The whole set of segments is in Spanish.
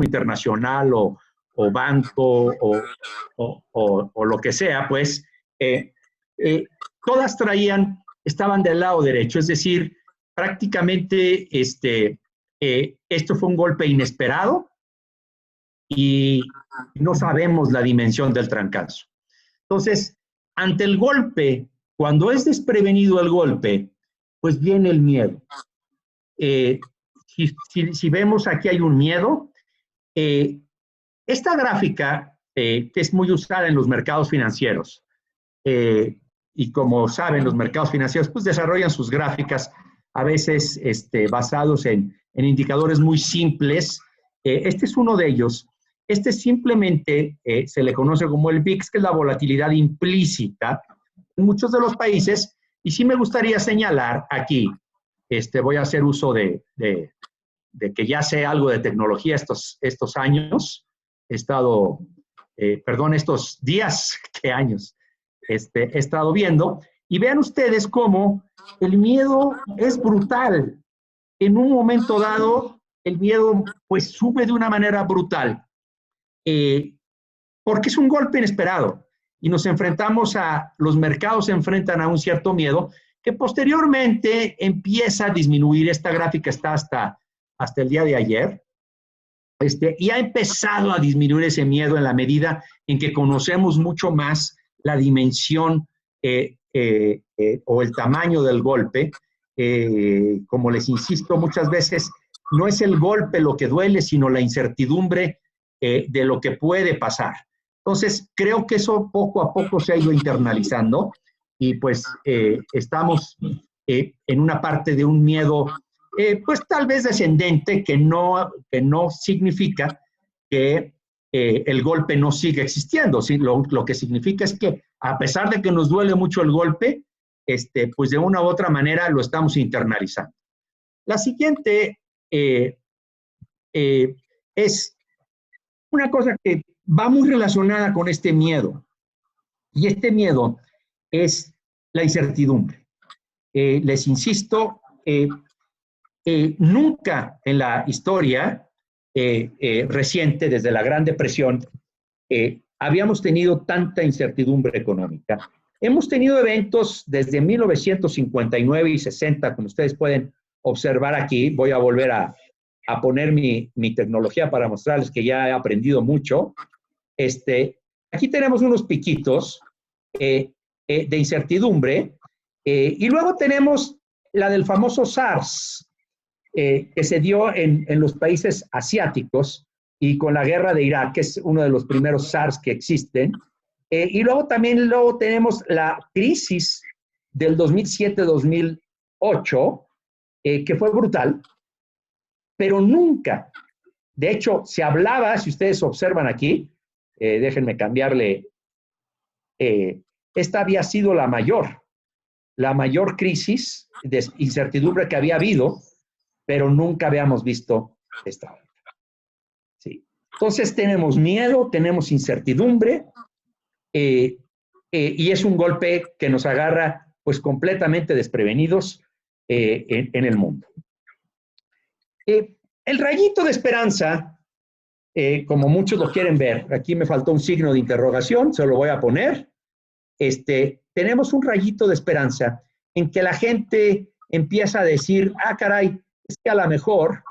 internacional o banco o lo que sea, pues todas estaban del lado derecho, es decir, prácticamente esto fue un golpe inesperado y no sabemos la dimensión del trancazo. Entonces, ante el golpe, cuando es desprevenido el golpe, pues viene el miedo. Si vemos aquí hay un miedo, esta gráfica, que es muy usada en los mercados financieros, y como saben, los mercados financieros pues desarrollan sus gráficas a veces basados en indicadores muy simples. Este es uno de ellos. Este simplemente se le conoce como el VIX, que es la volatilidad implícita en muchos de los países. Y sí me gustaría señalar aquí, voy a hacer uso de que ya sé algo de tecnología estos años. He estado, estos días, ¿qué años? He estado viendo. Y vean ustedes cómo el miedo es brutal. En un momento dado, el miedo pues sube de una manera brutal. Porque es un golpe inesperado y nos enfrentamos los mercados se enfrentan a un cierto miedo que posteriormente empieza a disminuir. Esta gráfica está hasta el día de ayer, y ha empezado a disminuir ese miedo en la medida en que conocemos mucho más la dimensión o el tamaño del golpe. Como les insisto muchas veces, no es el golpe lo que duele, sino la incertidumbre de lo que puede pasar. Entonces, creo que eso poco a poco se ha ido internalizando y pues estamos en una parte de un miedo pues tal vez descendente, que no significa que el golpe no siga existiendo. ¿Sí? Lo que significa es que a pesar de que nos duele mucho el golpe, pues de una u otra manera lo estamos internalizando. La siguiente es una cosa que va muy relacionada con este miedo, y este miedo es la incertidumbre. Les insisto, nunca en la historia reciente, desde la Gran Depresión, habíamos tenido tanta incertidumbre económica. Hemos tenido eventos desde 1959 y 60, como ustedes pueden observar aquí. Voy a volver a poner mi tecnología para mostrarles que ya he aprendido mucho. Aquí tenemos unos piquitos de incertidumbre, y luego tenemos la del famoso SARS, que se dio en los países asiáticos y con la guerra de Irak, que es uno de los primeros SARS que existen. Y luego tenemos la crisis del 2007-2008, que fue brutal, pero nunca, de hecho, se hablaba, si ustedes observan aquí, déjenme cambiarle, esta había sido la mayor crisis de incertidumbre que había habido, pero nunca habíamos visto esta. Sí. Entonces tenemos miedo, tenemos incertidumbre, y es un golpe que nos agarra pues completamente desprevenidos en el mundo. El rayito de esperanza, como muchos lo quieren ver, aquí me faltó un signo de interrogación, se lo voy a poner. Tenemos un rayito de esperanza en que la gente empieza a decir, ah, caray, es que a lo mejor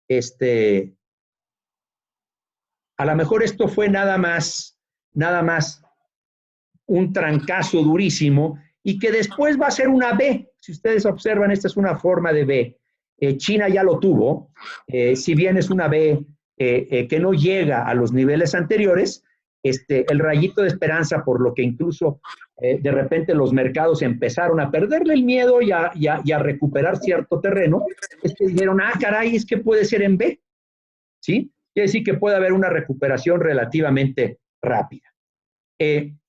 esto fue nada más un trancazo durísimo y que después va a ser una B. Si ustedes observan, esta es una forma de B. China ya lo tuvo, si bien es una B que no llega a los niveles anteriores, el rayito de esperanza, por lo que incluso de repente los mercados empezaron a perderle el miedo y a recuperar cierto terreno, es que dijeron, ah, caray, es que puede ser en B, ¿sí? Quiere decir que puede haber una recuperación relativamente rápida. Sin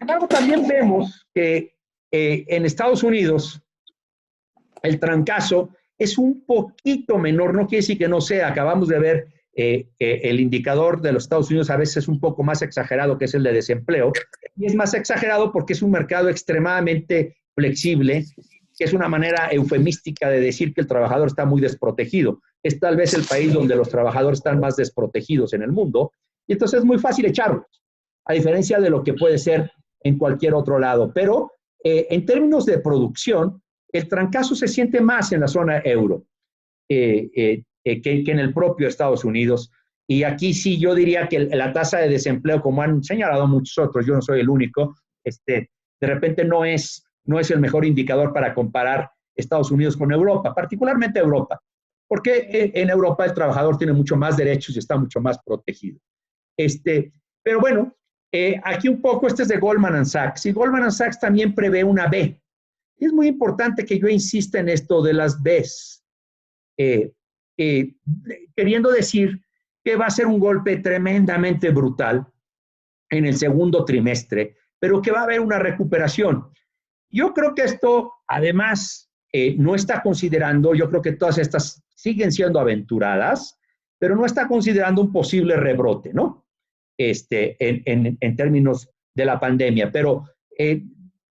embargo, también vemos que en Estados Unidos el trancazo es un poquito menor, no quiere decir que no sea, acabamos de ver el indicador de los Estados Unidos a veces es un poco más exagerado, que es el de desempleo, y es más exagerado porque es un mercado extremadamente flexible, que es una manera eufemística de decir que el trabajador está muy desprotegido. es tal vez el país donde los trabajadores están más desprotegidos en el mundo, y entonces es muy fácil echarlos, a diferencia de lo que puede ser en cualquier otro lado. Pero en términos de producción, el trancazo se siente más en la zona euro que en el propio Estados Unidos. Y aquí sí yo diría que la tasa de desempleo, como han señalado muchos otros, yo no soy el único, de repente no es el mejor indicador para comparar Estados Unidos con Europa, particularmente Europa, porque en Europa el trabajador tiene mucho más derechos y está mucho más protegido. Pero bueno, aquí un poco, es de Goldman Sachs, y Goldman Sachs también prevé una B. Y es muy importante que yo insista en esto de las Bs, queriendo decir que va a ser un golpe tremendamente brutal en el segundo trimestre, pero que va a haber una recuperación. Yo creo que esto, además, no está considerando, yo creo que todas estas siguen siendo aventuradas, pero no está considerando un posible rebrote, ¿no? En términos de la pandemia. Pero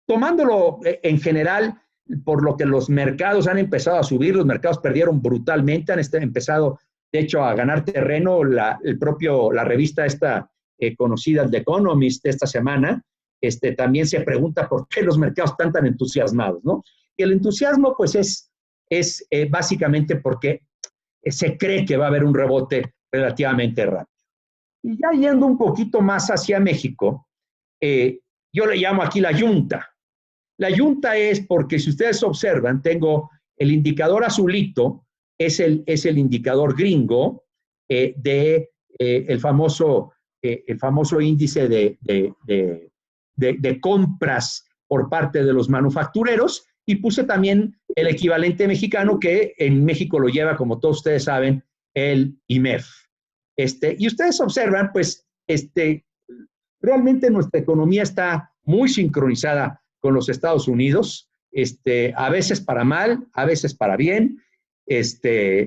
tomándolo en general, por lo que los mercados han empezado a subir, los mercados perdieron brutalmente, han empezado, de hecho, a ganar terreno. La revista esta conocida, The Economist, esta semana, también se pregunta por qué los mercados están tan entusiasmados, ¿no? Y el entusiasmo, pues, es básicamente porque se cree que va a haber un rebote relativamente rápido. Y ya yendo un poquito más hacia México, yo le llamo aquí la yunta. La yunta es porque, si ustedes observan, tengo el indicador azulito, es el indicador gringo el famoso índice de compras por parte de los manufactureros, y puse también el equivalente mexicano, que en México lo lleva, como todos ustedes saben, el IMEF. Y ustedes observan, pues, realmente nuestra economía está muy sincronizada con los Estados Unidos, a veces para mal, a veces para bien.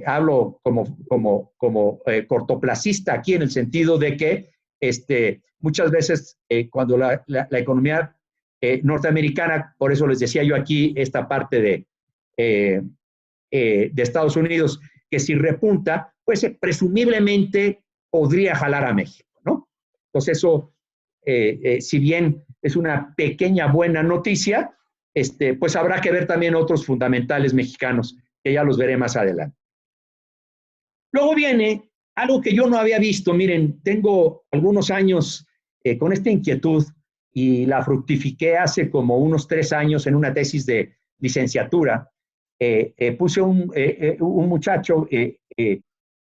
Hablo como cortoplacista aquí, en el sentido de que muchas veces cuando la economía norteamericana, por eso les decía yo aquí esta parte de Estados Unidos, que si repunta, pues presumiblemente podría jalar a México, ¿no? Entonces eso, si bien es una pequeña buena noticia, pues habrá que ver también otros fundamentales mexicanos, que ya los veré más adelante. Luego viene algo que yo no había visto. Miren, tengo algunos años con esta inquietud, y la fructifiqué hace como unos 3 años en una tesis de licenciatura. Puse un muchacho que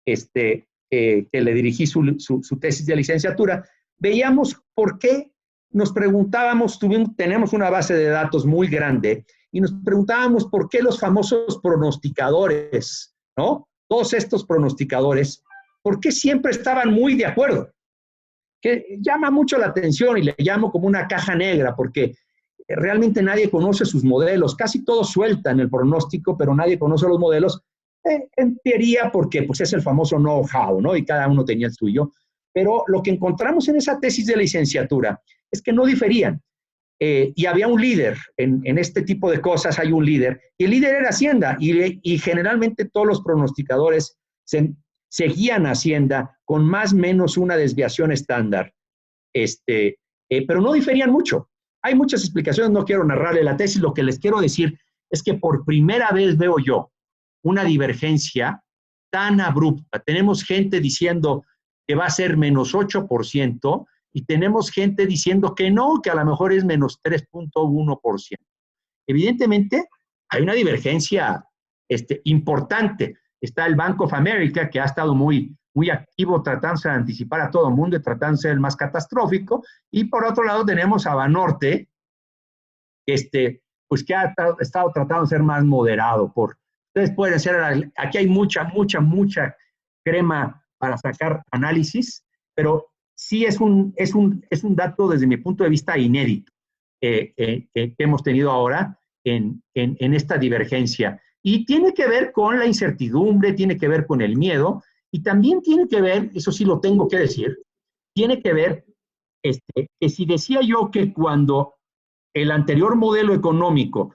le dirigí su tesis de licenciatura. Veíamos por qué, nos preguntábamos, tenemos una base de datos muy grande, y nos preguntábamos por qué los famosos pronosticadores, ¿no? Todos estos pronosticadores, ¿por qué siempre estaban muy de acuerdo? Que llama mucho la atención, y le llamo como una caja negra, porque realmente nadie conoce sus modelos. Casi todos sueltan el pronóstico, pero nadie conoce los modelos, en teoría, porque pues, es el famoso know-how, ¿no? Y cada uno tenía el suyo. Pero lo que encontramos en esa tesis de licenciatura es que no diferían. Y había un líder en este tipo de cosas, hay un líder, y el líder era Hacienda, y generalmente todos los pronosticadores seguían a Hacienda con más o menos una desviación estándar, pero no diferían mucho. Hay muchas explicaciones, no quiero narrarle la tesis. Lo que les quiero decir es que por primera vez veo yo una divergencia tan abrupta. Tenemos gente diciendo que va a ser menos 8%, y tenemos gente diciendo que no, que a lo mejor es menos 3.1%. Evidentemente, hay una divergencia importante. Está el Bank of America, que ha estado muy activo tratándose de anticipar a todo el mundo y tratándose del más catastrófico. Y por otro lado tenemos a Banorte, pues que ha estado tratando de ser más moderado. Ustedes pueden ser, aquí hay mucha crema para sacar análisis, pero sí es un dato desde mi punto de vista inédito que hemos tenido ahora en esta divergencia. Y tiene que ver con la incertidumbre, tiene que ver con el miedo, y también tiene que ver, eso sí lo tengo que decir, tiene que ver que si decía yo que cuando el anterior modelo económico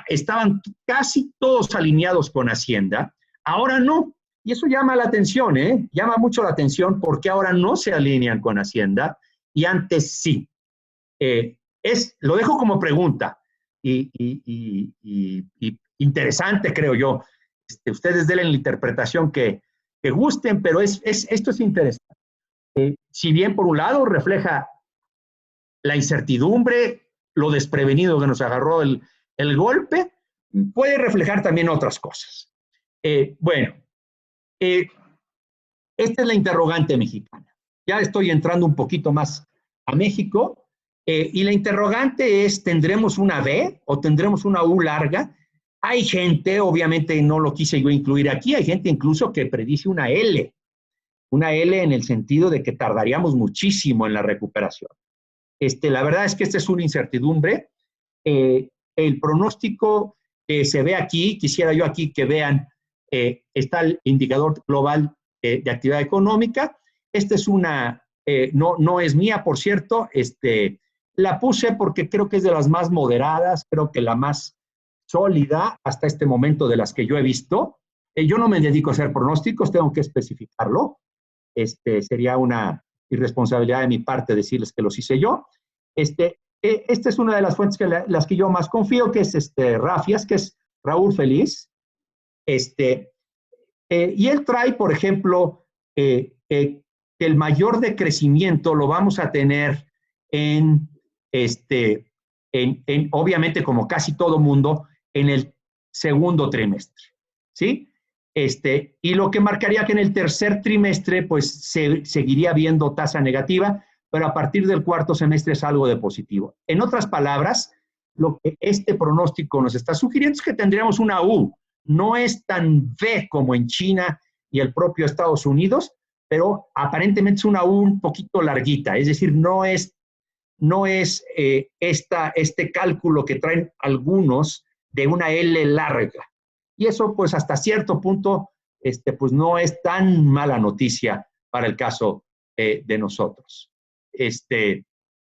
estaban casi todos alineados con Hacienda, ahora no. Y eso llama la atención, ¿eh? Llama mucho la atención porque ahora no se alinean con Hacienda y antes sí. Lo dejo como pregunta y interesante, creo yo. Ustedes den la interpretación que gusten, pero esto es interesante. Si bien por un lado refleja la incertidumbre, lo desprevenido que nos agarró el golpe, puede reflejar también otras cosas. Bueno, esta es la interrogante mexicana. Ya estoy entrando un poquito más a México y la interrogante es, ¿tendremos una B o tendremos una U larga? Hay gente, obviamente no lo quise yo incluir aquí, hay gente incluso que predice una L en el sentido de que tardaríamos muchísimo en la recuperación. La verdad es que esta es una incertidumbre. El pronóstico que se ve aquí, quisiera yo aquí que vean, está el indicador global de actividad económica. Esta es una, no es mía, por cierto, la puse porque creo que es de las más moderadas, creo que la más sólida hasta este momento de las que yo he visto. Yo no me dedico a hacer pronósticos, tengo que especificarlo. Sería una irresponsabilidad de mi parte decirles que los hice yo. Esta es una de las fuentes las que yo más confío, que es Rafias, que es Raúl Feliz. Y él trae, por ejemplo, que el mayor decrecimiento lo vamos a tener obviamente, como casi todo mundo, en el segundo trimestre, ¿sí? Y lo que marcaría que en el tercer trimestre, pues, seguiría habiendo tasa negativa, pero a partir del cuarto semestre es algo de positivo. En otras palabras, lo que este pronóstico nos está sugiriendo es que tendríamos una U. No es tan V como en China y el propio Estados Unidos, pero aparentemente es una U un poquito larguita, es decir, no es este cálculo que traen algunos de una L larga. Y eso, pues, hasta cierto punto, pues, no es tan mala noticia para el caso de nosotros.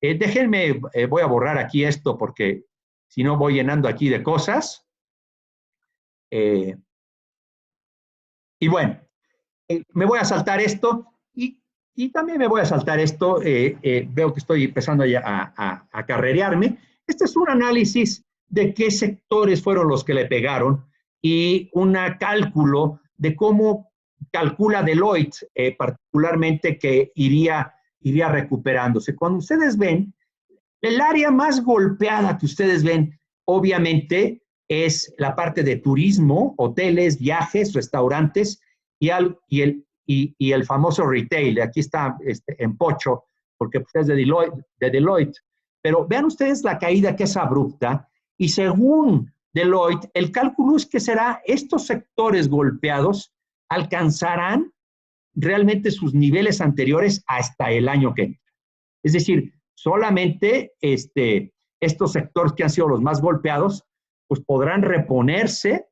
Déjenme, voy a borrar aquí esto porque si no voy llenando aquí de cosas. Y bueno, me voy a saltar esto y también me voy a saltar esto. Veo que estoy empezando a carrerearme. Este es un análisis de qué sectores fueron los que le pegaron y un cálculo de cómo calcula Deloitte, particularmente, que iría recuperándose. Cuando ustedes ven, el área más golpeada que ustedes ven, obviamente, es la parte de turismo, hoteles, viajes, restaurantes y el famoso retail. Aquí está en pocho, porque es de Deloitte. Pero vean ustedes la caída que es abrupta y según Deloitte, el cálculo es que será estos sectores golpeados alcanzarán realmente sus niveles anteriores hasta el año que entra. Es decir, solamente estos sectores que han sido los más golpeados, pues podrán reponerse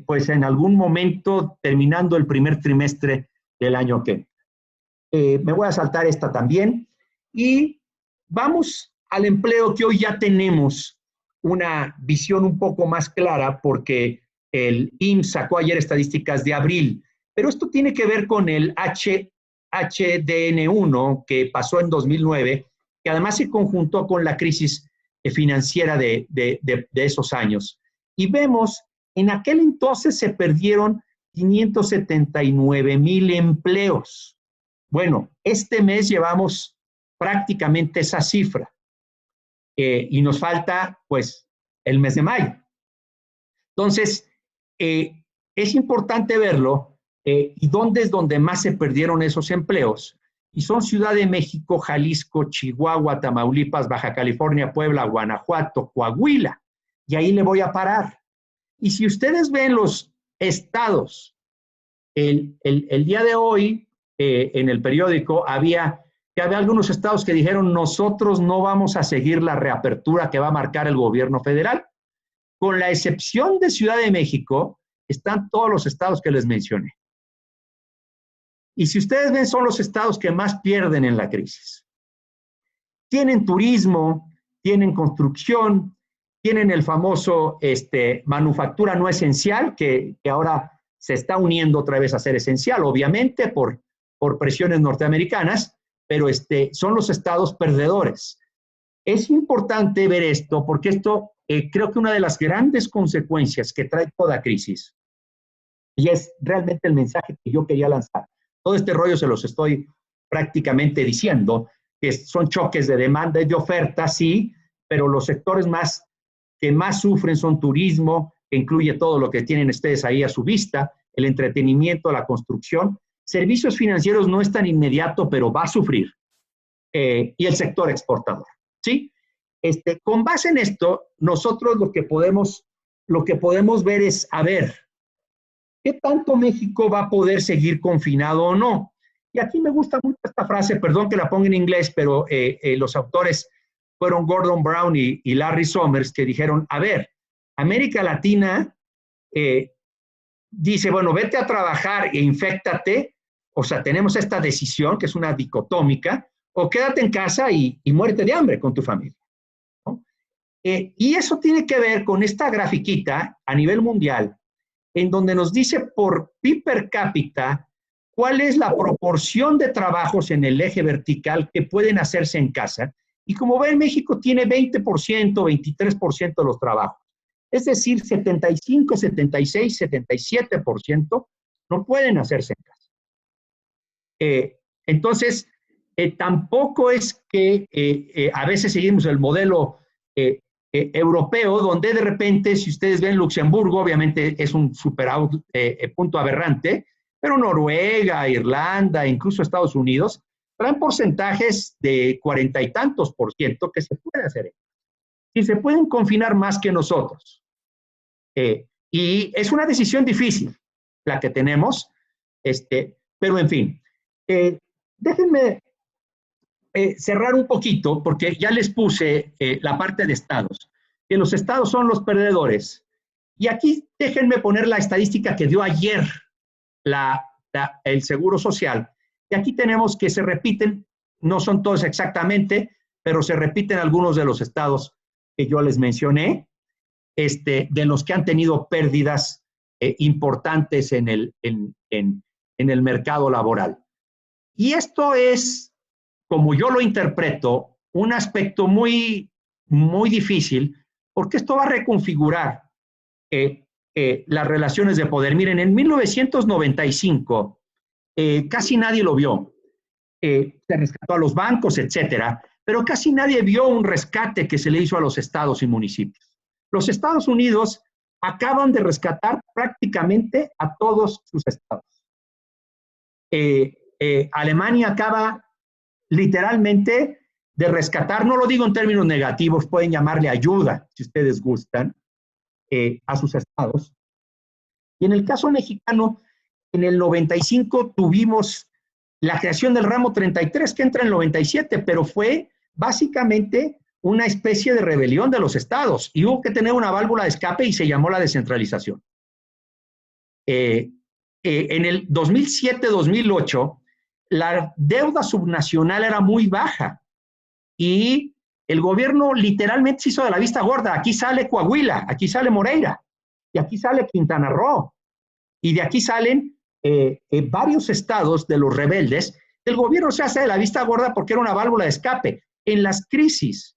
pues en algún momento terminando el primer trimestre del año que entra. Me voy a saltar esta también y vamos al empleo, que hoy ya tenemos una visión un poco más clara porque el IMSS sacó ayer estadísticas de abril, pero esto tiene que ver con el HDN1 que pasó en 2009, que además se conjuntó con la crisis financiera de esos años. Y vemos, en aquel entonces se perdieron 579,000 empleos. Bueno, este mes llevamos prácticamente esa cifra y nos falta, pues, el mes de mayo. Entonces, es importante verlo y dónde es donde más se perdieron esos empleos. Y son Ciudad de México, Jalisco, Chihuahua, Tamaulipas, Baja California, Puebla, Guanajuato, Coahuila. Y ahí le voy a parar. Y si ustedes ven los estados, el día de hoy en el periódico había algunos estados que dijeron: nosotros no vamos a seguir la reapertura que va a marcar el gobierno federal. Con la excepción de Ciudad de México, están todos los estados que les mencioné. Y si ustedes ven, son los estados que más pierden en la crisis. Tienen turismo, tienen construcción, tienen el famoso manufactura no esencial, que ahora se está uniendo otra vez a ser esencial, obviamente por presiones norteamericanas, pero son los estados perdedores. Es importante ver esto porque esto creo que una de las grandes consecuencias que trae toda crisis, y es realmente el mensaje que yo quería lanzar, todo este rollo se los estoy prácticamente diciendo, que son choques de demanda y de oferta, sí, pero los sectores que más sufren son turismo, que incluye todo lo que tienen ustedes ahí a su vista, el entretenimiento, la construcción. Servicios financieros no es tan inmediato, pero va a sufrir. Y el sector exportador, ¿sí? Con base en esto, nosotros lo que podemos ver es, a ver, ¿qué tanto México va a poder seguir confinado o no? Y aquí me gusta mucho esta frase, perdón que la ponga en inglés, pero los autores fueron Gordon Brown y Larry Summers, que dijeron, a ver, América Latina dice, bueno, vete a trabajar e inféctate, o sea, tenemos esta decisión que es una dicotómica, o quédate en casa y muérete de hambre con tu familia, ¿no? Y eso tiene que ver con esta grafiquita a nivel mundial, en donde nos dice por PIB per cápita cuál es la proporción de trabajos en el eje vertical que pueden hacerse en casa. Y como ven, México tiene 20%, 23% de los trabajos. Es decir, 75, 76, 77% no pueden hacerse en casa. Entonces, tampoco es que a veces seguimos el modelo europeo, donde de repente, si ustedes ven Luxemburgo, obviamente es un punto aberrante, pero Noruega, Irlanda, incluso Estados Unidos, traen porcentajes de 40 y tantos % que se puede hacer. Y se pueden confinar más que nosotros. Y es una decisión difícil la que tenemos, pero en fin. Déjenme cerrar un poquito, porque ya les puse la parte de estados, que los estados son los perdedores. Y aquí déjenme poner la estadística que dio ayer el Seguro Social. Y aquí tenemos que se repiten, no son todos exactamente, pero se repiten algunos de los estados que yo les mencioné, de los que han tenido pérdidas importantes en el mercado laboral. Y esto es, como yo lo interpreto, un aspecto muy, muy difícil, porque esto va a reconfigurar las relaciones de poder. Miren, en 1995 casi nadie lo vio. Se rescató a los bancos, etcétera, pero casi nadie vio un rescate que se le hizo a los estados y municipios. Los Estados Unidos acaban de rescatar prácticamente a todos sus estados. Alemania acaba literalmente de rescatar, no lo digo en términos negativos, pueden llamarle ayuda, si ustedes gustan, a sus estados. Y en el caso mexicano, en el 95 tuvimos la creación del ramo 33, que entra en el 97, pero fue básicamente una especie de rebelión de los estados y hubo que tener una válvula de escape y se llamó la descentralización. En el 2007-2008, la deuda subnacional era muy baja y el gobierno literalmente se hizo de la vista gorda. Aquí sale Coahuila, aquí sale Moreira, y aquí sale Quintana Roo, y de aquí salen varios estados de los rebeldes. El gobierno se hace de la vista gorda porque era una válvula de escape. En las crisis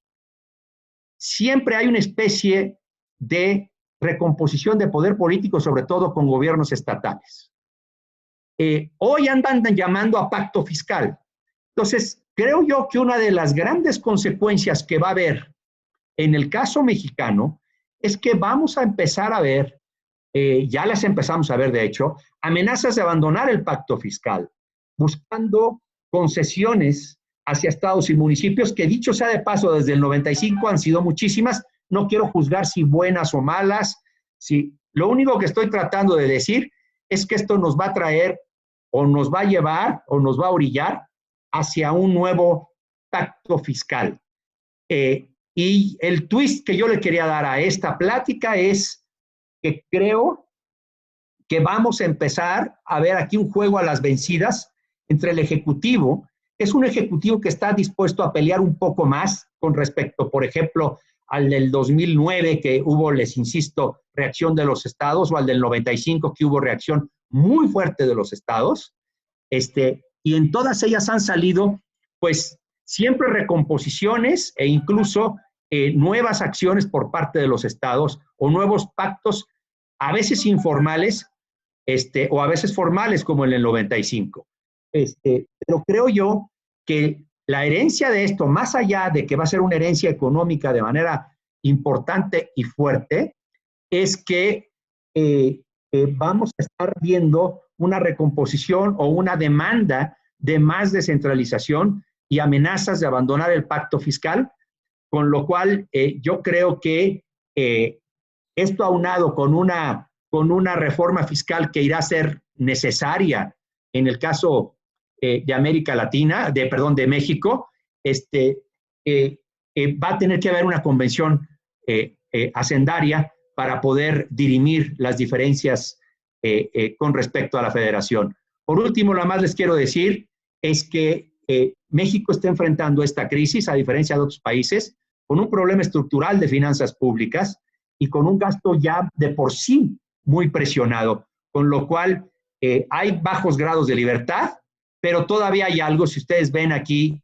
siempre hay una especie de recomposición de poder político, sobre todo con gobiernos estatales. Hoy andan llamando a pacto fiscal. Entonces, creo yo que una de las grandes consecuencias que va a haber en el caso mexicano es que vamos a empezar a ver, ya las empezamos a ver de hecho, amenazas de abandonar el pacto fiscal, buscando concesiones hacia estados y municipios, que dicho sea de paso, desde el 95 han sido muchísimas. No quiero juzgar si buenas o malas. Lo único que estoy tratando de decir es que esto nos va a traer o nos va a llevar o nos va a orillar hacia un nuevo pacto fiscal. Y el twist que yo le quería dar a esta plática es que creo que vamos a empezar a ver aquí un juego a las vencidas entre el Ejecutivo. Es un Ejecutivo que está dispuesto a pelear un poco más con respecto, por ejemplo, al del 2009 que hubo, les insisto, reacción de los estados, o al del 95 que hubo reacción muy fuerte de los estados, y en todas ellas han salido, pues, siempre recomposiciones e incluso nuevas acciones por parte de los estados o nuevos pactos, a veces informales, o a veces formales, como en el 95. Pero creo yo que la herencia de esto, más allá de que va a ser una herencia económica de manera importante y fuerte, es que vamos a estar viendo una recomposición o una demanda de más descentralización y amenazas de abandonar el pacto fiscal, con lo cual yo creo que esto aunado con una reforma fiscal que irá a ser necesaria en el caso de América Latina, de México, va a tener que haber una convención hacendaria para poder dirimir las diferencias con respecto a la federación. Por último, lo más les quiero decir es que México está enfrentando esta crisis, a diferencia de otros países, con un problema estructural de finanzas públicas y con un gasto ya de por sí muy presionado, con lo cual hay bajos grados de libertad, pero todavía hay algo, si ustedes ven aquí,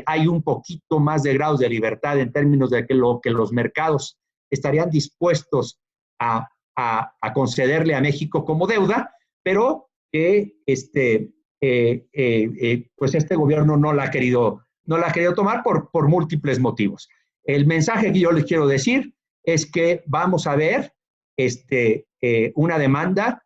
hay un poquito más de grados de libertad en términos de lo que los mercados estarían dispuestos a concederle a México como deuda, pero que pues este gobierno no la ha querido tomar por múltiples motivos. El mensaje que yo les quiero decir es que vamos a ver una demanda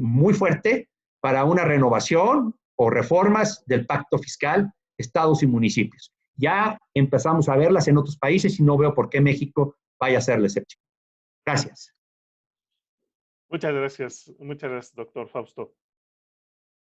muy fuerte para una renovación o reformas del pacto fiscal, estados y municipios. Ya empezamos a verlas en otros países y no veo por qué México vaya a ser la excepción. Gracias. Muchas gracias, doctor Fausto.